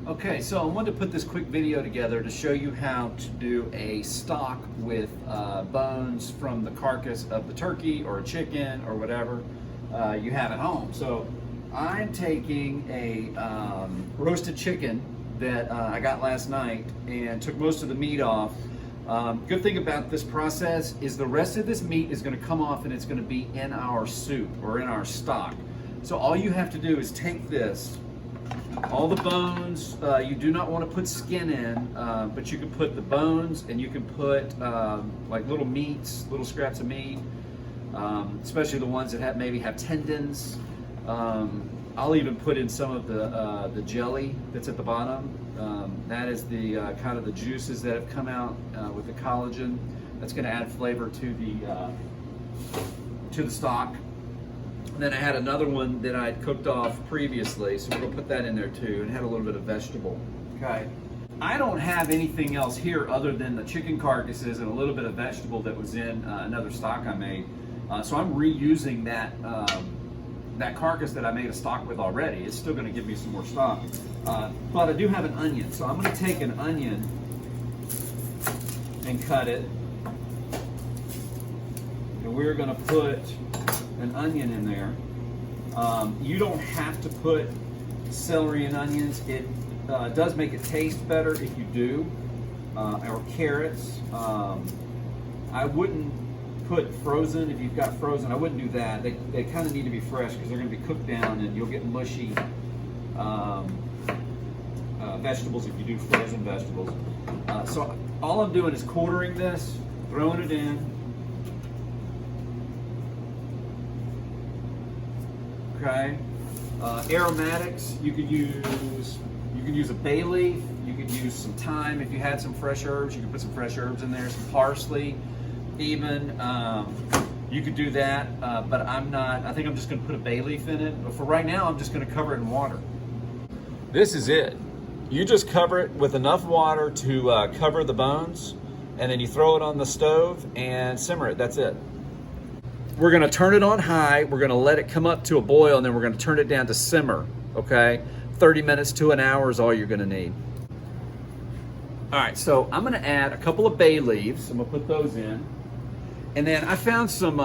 Okay, so I wanted to put this quick video together to show you how to do a stock with bones from the carcass of the turkey or a chicken or whatever you have at home. So I'm taking a roasted chicken that I got last night and took most of the meat off. Good thing about this process is the rest of this meat is going to come off and it's going to be in our soup or in our stock. So all you have to do is take this, all the bones, you do not want to put skin in, but you can put the bones and you can put like little meats, little scraps of meat, especially the ones that maybe have tendons. I'll even put in some of the jelly that's at the bottom. That is the kind of the juices that have come out with the collagen. That's going to add flavor to the stock. And then I had another one that I had cooked off previously, so we're going to put that in there too, and had a little bit of vegetable. Okay. I don't have anything else here other than the chicken carcasses and a little bit of vegetable that was in another stock I made. So I'm reusing that carcass that I made a stock with already. It's still going to give me some more stock. But I do have an onion, so I'm going to take an onion and cut it. And we're going to put an onion in there. You don't have to put celery and onions. It does make it taste better if you do. Or carrots. I wouldn't put frozen. If you've got frozen, I wouldn't do that. They kind of need to be fresh because they're going to be cooked down and you'll get mushy vegetables if you do frozen vegetables. So all I'm doing is quartering this, throwing it in. Okay. Aromatics, you could use a bay leaf, you could use some thyme. If you had some fresh herbs, you could put some fresh herbs in there, some parsley even. You could do that, but I think I'm just going to put a bay leaf in it. But for right now, I'm just going to cover it in water. This is it. You just cover it with enough water to cover the bones, and then you throw it on the stove and simmer it. That's it. We're going to turn it on high, we're going to let it come up to a boil, and then we're going to turn it down to simmer, okay? 30 minutes to an hour is all you're going to need. All right, so I'm going to add a couple of bay leaves. I'm going to put those in. And then I found some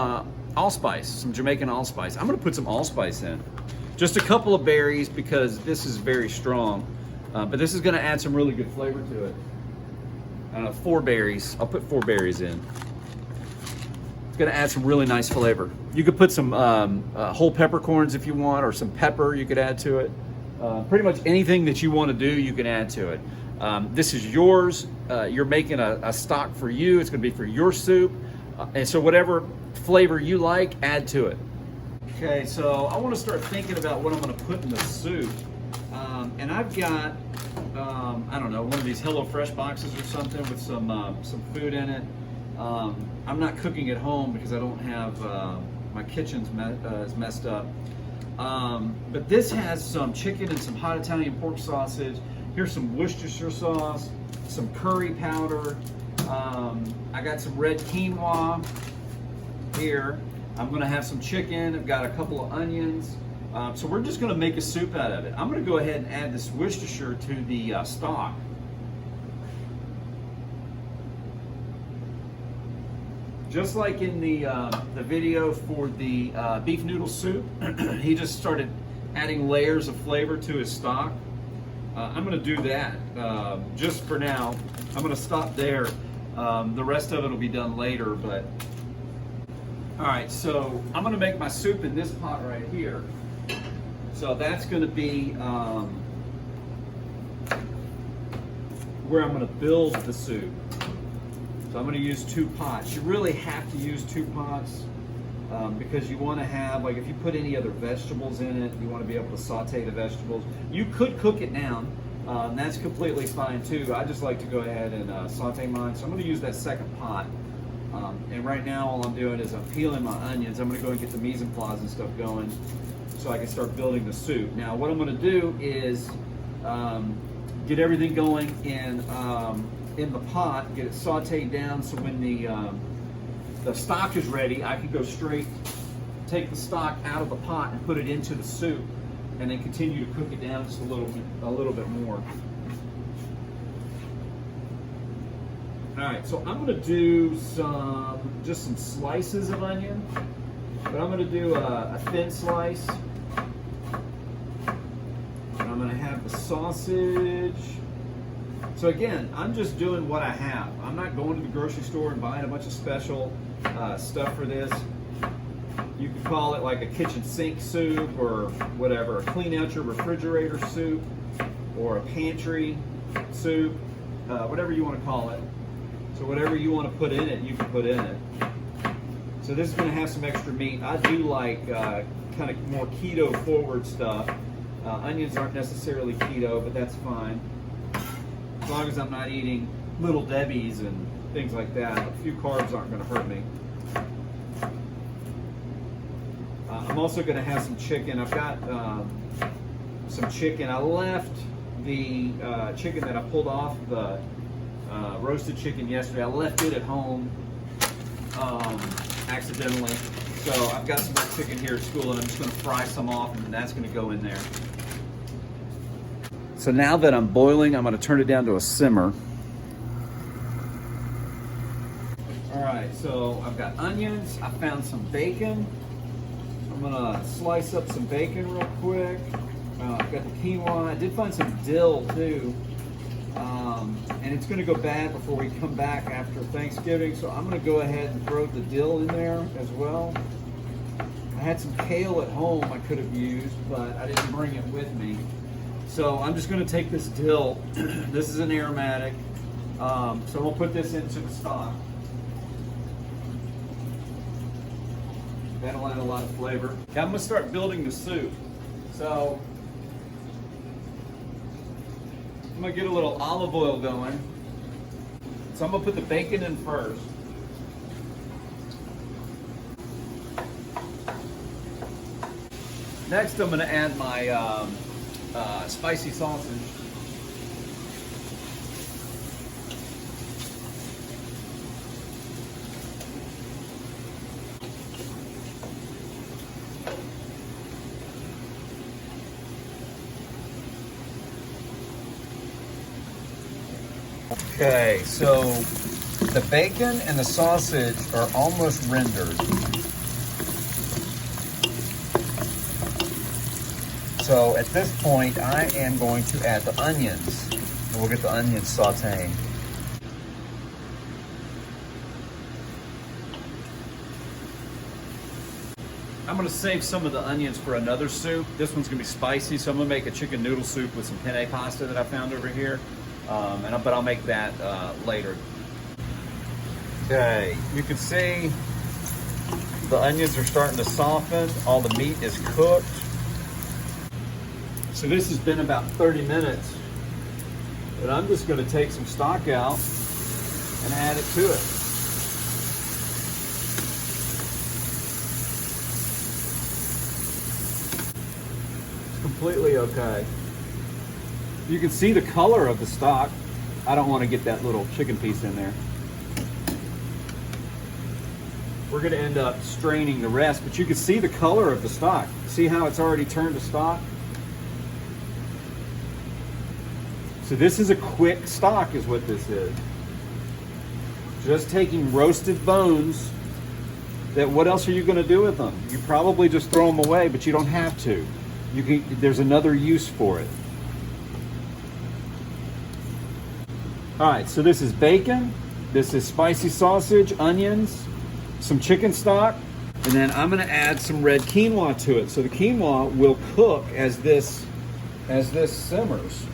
allspice, some Jamaican allspice. I'm going to put some allspice in. Just a couple of berries because this is very strong. But this is going to add some really good flavor to it. 4 berries. I'll put 4 berries in. Going to add some really nice flavor. You could put some whole peppercorns if you want, or some pepper you could add to it. Pretty much anything that you want to do, you can add to it. This is yours. You're making a stock for you. It's going to be for your soup. And so whatever flavor you like, add to it. Okay, so I want to start thinking about what I'm going to put in the soup. And I've got, I don't know, one of these HelloFresh boxes or something with some food in it. I'm not cooking at home because I don't have, my kitchen's is messed up. But this has some chicken and some hot Italian pork sausage. Here's some Worcestershire sauce, some curry powder. I got some red quinoa here. I'm gonna have some chicken. I've got a couple of onions. So we're just gonna make a soup out of it. I'm gonna go ahead and add this Worcestershire to the stock. Just like in the video for the beef noodle soup, he just started adding layers of flavor to his stock. I'm going to do that just for now. I'm going to stop there. The rest of it will be done later. But all right, so I'm going to make my soup in this pot right here. So that's going to be where I'm going to build the soup. So I'm going to use 2 pots. You really have to use 2 pots because you want to have, like if you put any other vegetables in it, you want to be able to saute the vegetables. You could cook it down. That's completely fine too. I just like to go ahead and saute mine. So I'm going to use that second pot. And right now all I'm doing is I'm peeling my onions. I'm going to go and get the mise en place and stuff going so I can start building the soup. Now what I'm going to do is get everything going in the pot, get it sauteed down so when the stock is ready, I can go straight, take the stock out of the pot and put it into the soup and then continue to cook it down just a little bit more. All right, so I'm gonna do just some slices of onion, but I'm gonna do a thin slice. And I'm gonna have the sausage. So again, I'm just doing what I have. I'm not going to the grocery store and buying a bunch of special stuff for this. You could call it like a kitchen sink soup or whatever, a clean out your refrigerator soup or a pantry soup, whatever you want to call it. So whatever you want to put in it, you can put in it. So this is going to have some extra meat. I do like kind of more keto forward stuff. Onions aren't necessarily keto, but that's fine. As long as I'm not eating Little Debbie's and things like that, a few carbs aren't going to hurt me. I'm also going to have some chicken. I've got some chicken. I left the chicken that I pulled off the roasted chicken yesterday. I left it at home accidentally. So I've got some more chicken here at school, and I'm just going to fry some off, and that's going to go in there. So now that I'm boiling, I'm going to turn it down to a simmer. All right, so I've got onions. I found some bacon. I'm going to slice up some bacon real quick. I've got the quinoa. I did find some dill too. And it's going to go bad before we come back after Thanksgiving, so I'm going to go ahead and throw the dill in there as well. I had some kale at home I could have used, but I didn't bring it with me. So I'm just going to take this dill. This is an aromatic. So we'll put this into the stock. That'll add a lot of flavor. Now I'm going to start building the soup. So I'm going to get a little olive oil going. So I'm going to put the bacon in first. Next, I'm going to add my spicy sausage. Okay, so the bacon and the sausage are almost rendered. So at this point, I am going to add the onions. And we'll get the onions sauteing. I'm going to save some of the onions for another soup. This one's going to be spicy, so I'm going to make a chicken noodle soup with some penne pasta that I found over here. But I'll make that later. Okay, you can see the onions are starting to soften. All the meat is cooked. So this has been about 30 minutes. But I'm just going to take some stock out and add it to it. It's completely okay. You can see the color of the stock. I don't want to get that little chicken piece in there. We're going to end up straining the rest, but you can see the color of the stock. See how it's already turned to stock? So this is a quick stock is what this is. Just taking roasted bones. That what else are you going to do with them? You probably just throw them away, but you don't have to. There's another use for it. All right, so this is bacon, this is spicy sausage, onions, some chicken stock, and then I'm gonna add some red quinoa to it. So the quinoa will cook as this simmers.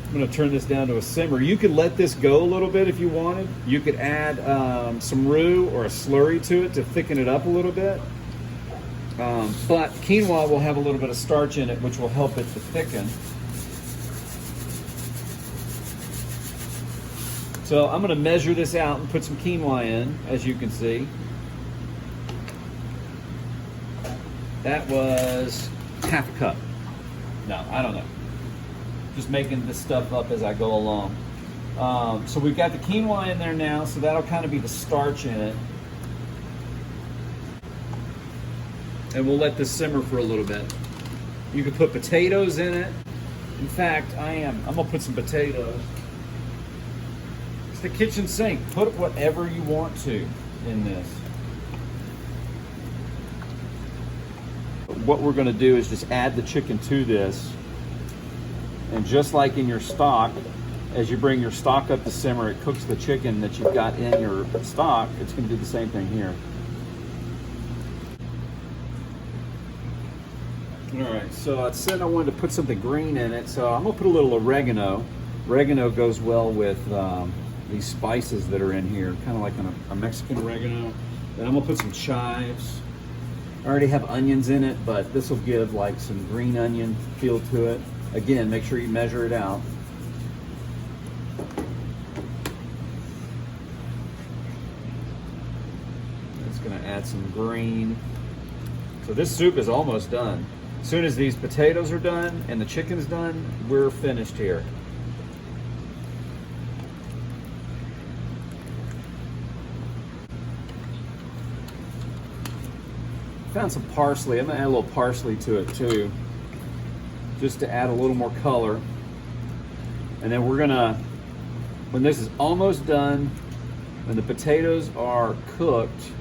I'm gonna turn this down to a simmer. You could let this go a little bit if you wanted. You could add some roux or a slurry to it to thicken it up a little bit. But quinoa will have a little bit of starch in it, which will help it to thicken. So I'm going to measure this out and put some quinoa in, as you can see. That was half a cup. No, I don't know. Just making this stuff up as I go along. So we've got the quinoa in there now, so that'll kind of be the starch in it. And we'll let this simmer for a little bit. You can put potatoes in it. In fact, I'm gonna put some potatoes. It's the kitchen sink. Put whatever you want to in this. What we're gonna do is just add the chicken to this. And just like in your stock, as you bring your stock up to simmer, it cooks the chicken that you've got in your stock. It's gonna do the same thing here. All right, so I said I wanted to put something green in it, so I'm gonna put a little oregano. Oregano goes well with these spices that are in here, kind of like a Mexican oregano. Then I'm gonna put some chives. I already have onions in it, but this will give like some green onion feel to it. Again, make sure you measure it out. It's gonna add some green. So this soup is almost done. As soon as these potatoes are done and the chicken's done, we're finished here. Found some parsley. I'm gonna add a little parsley to it too, just to add a little more color. And then we're gonna, when this is almost done, when the potatoes are cooked,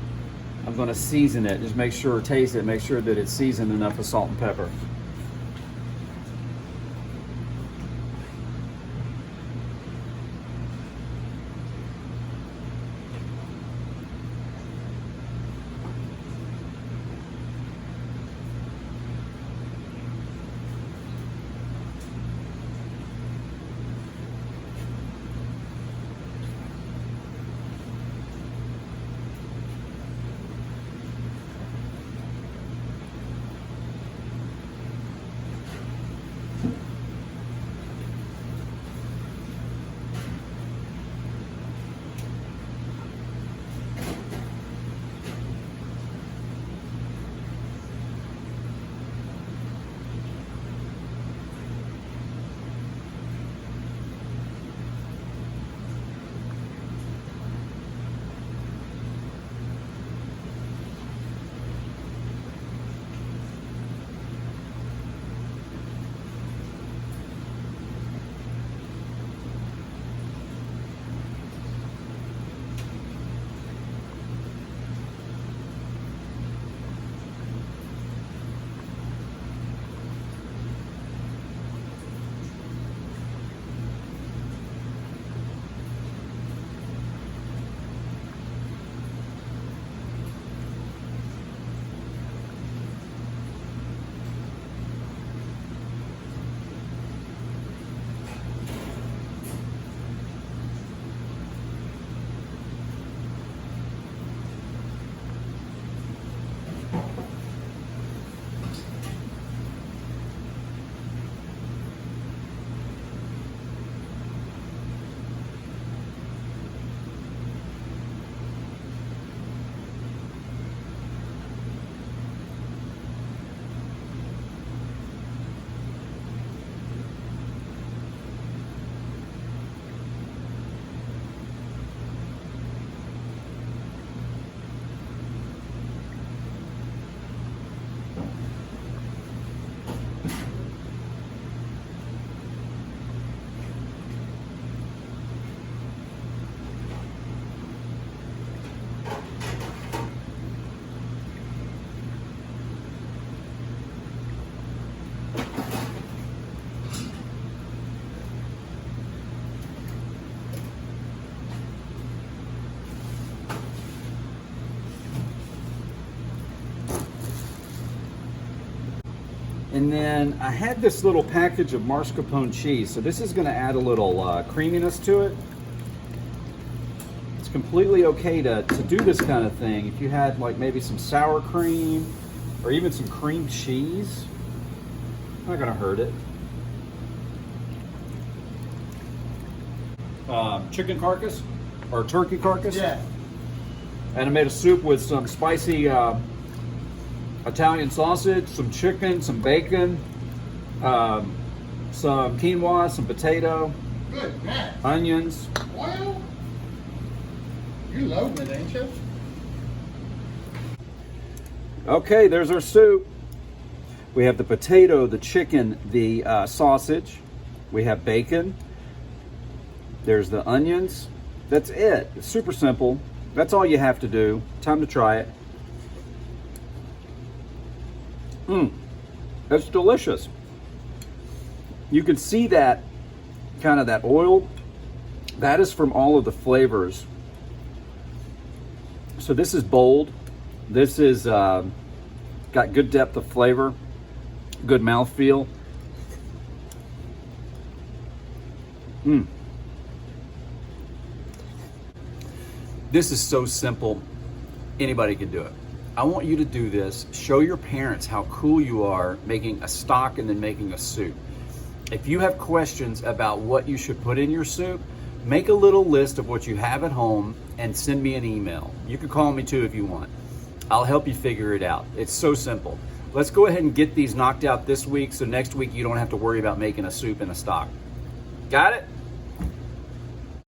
I'm gonna season it. Just make sure, taste it, make sure that it's seasoned enough with salt and pepper. And then I had this little package of mascarpone cheese. So this is gonna add a little creaminess to it. It's completely okay to do this kind of thing. If you had like maybe some sour cream or even some cream cheese, not gonna hurt it. Chicken carcass or turkey carcass. Yeah. And I made a soup with some spicy Italian sausage, some chicken, some bacon, some quinoa, some potato, Good man. onions. Well, you loading it, ain't you? Okay, there's our soup. We have the potato, the chicken, the sausage. We have bacon. There's the onions. That's it. It's super simple. That's all you have to do. Time to try it. That's delicious. You can see that kind of that oil. That is from all of the flavors. So this is bold. This is got good depth of flavor, good mouthfeel. This is so simple. Anybody can do it. I want you to do this. Show your parents how cool you are making a stock and then making a soup. If you have questions about what you should put in your soup, make a little list of what you have at home and send me an email. You can call me too if you want. I'll help you figure it out. It's so simple. Let's go ahead and get these knocked out this week so next week you don't have to worry about making a soup and a stock. Got it?